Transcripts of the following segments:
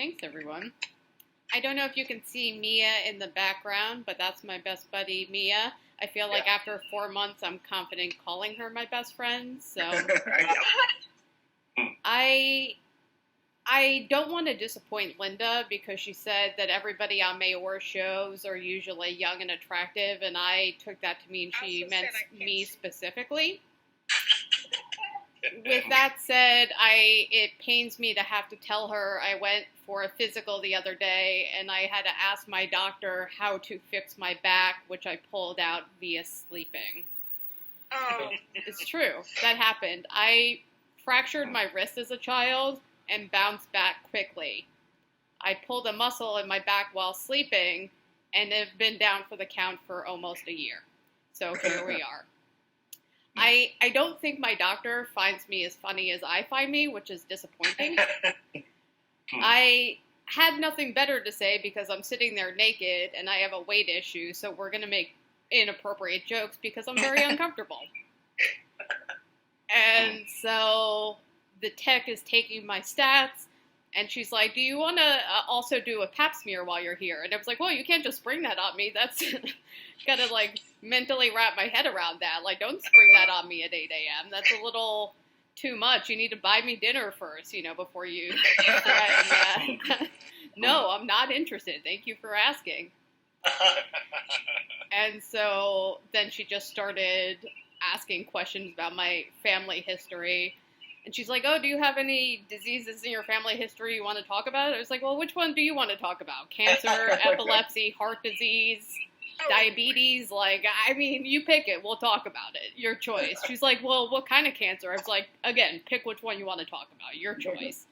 Thanks, everyone. I don't know if you can see Mia in the background, but that's my best buddy, Mia. I feel like after 4 months, I'm confident calling her my best friend. So I don't want to disappoint Linda because she said that everybody on Mayor's shows are usually young and attractive, and I took that to mean she meant me specifically. With that said, it pains me to have to tell her I went for a physical the other day and I had to ask my doctor how to fix my back, which I pulled out via sleeping. Oh. It's true. That happened. I fractured my wrist as a child and bounced back quickly. I pulled a muscle in my back while sleeping and have been down for the count for almost a year. So here we are. I don't think my doctor finds me as funny as I find me, which is disappointing. I had nothing better to say because I'm sitting there naked and I have a weight issue, so we're going to make inappropriate jokes because I'm very uncomfortable. And so the tech is taking my stats, and she's like, do you want to also do a pap smear while you're here? And I was like, well, you can't just spring that on me. That's got to, like, mentally wrap my head around that. Like, don't spring that on me at 8 a.m. That's a little too much. You need to buy me dinner first, before you threaten that. No, I'm not interested. Thank you for asking. And so then she just started asking questions about my family history. And she's like, oh, do you have any diseases in your family history you want to talk about? I was like, well, which one do you want to talk about? Cancer, epilepsy, heart disease, diabetes? Like, I mean, you pick it. We'll talk about it. Your choice. She's like, well, what kind of cancer? I was like, again, pick which one you want to talk about. Your choice.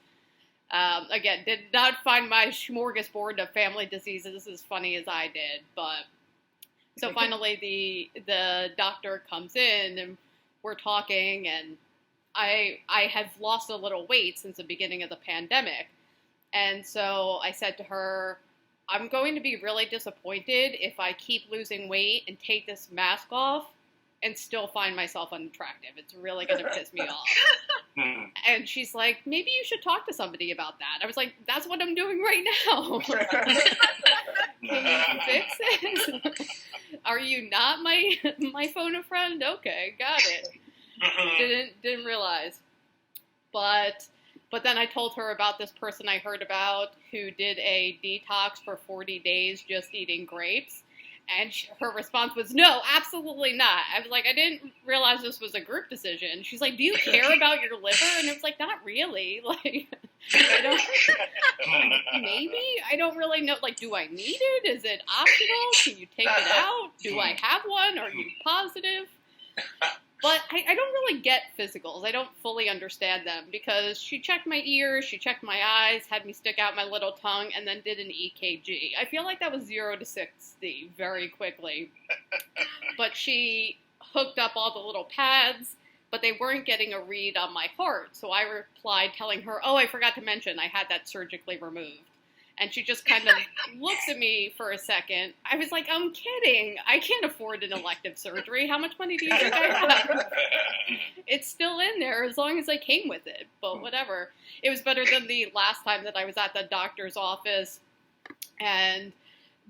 Again, did not find my smorgasbord of family diseases as funny as I did. But so finally the doctor comes in and we're talking, and I have lost a little weight since the beginning of the pandemic. And so I said to her, I'm going to be really disappointed if I keep losing weight and take this mask off and still find myself unattractive. It's really going to piss me off. And she's like, maybe you should talk to somebody about that. I was like, that's what I'm doing right now. Can you fix it? Are you not my phone a friend? Okay, got it. Didn't realize. But then I told her about this person I heard about who did a detox for 40 days just eating grapes. And her response was, no, absolutely not. I was like, I didn't realize this was a group decision. She's like, do you care about your liver? And I was like, not really. Like, maybe? I don't really know. Like, do I need it? Is it optional? Can you take it out? Do I have one? Are you positive? But I don't really get physicals. I don't fully understand them because she checked my ears, she checked my eyes, had me stick out my little tongue, and then did an EKG. I feel like that was 0 to 60 very quickly. But she hooked up all the little pads, but they weren't getting a read on my heart. So I replied telling her, oh, I forgot to mention I had that surgically removed. And she just kind of looks at me for a second. I was like, I'm kidding. I can't afford an elective surgery. How much money do you think I have? It's still in there as long as I came with it. But whatever. It was better than the last time that I was at the doctor's office. And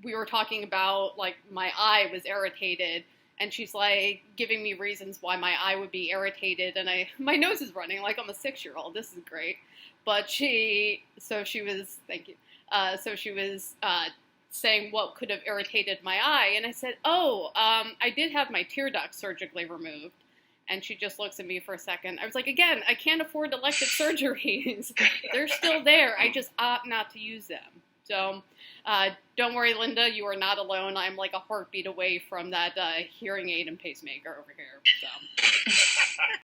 we were talking about, like, my eye was irritated. And she's, like, giving me reasons why my eye would be irritated. And my nose is running like I'm a 6-year-old. This is great. But thank you. So she was saying what could have irritated my eye. And I said, I did have my tear duct surgically removed. And she just looks at me for a second. I was like, again, I can't afford elective surgeries. They're still there. I just opt not to use them. So don't worry, Linda, you are not alone. I'm like a heartbeat away from that hearing aid and pacemaker over here. So.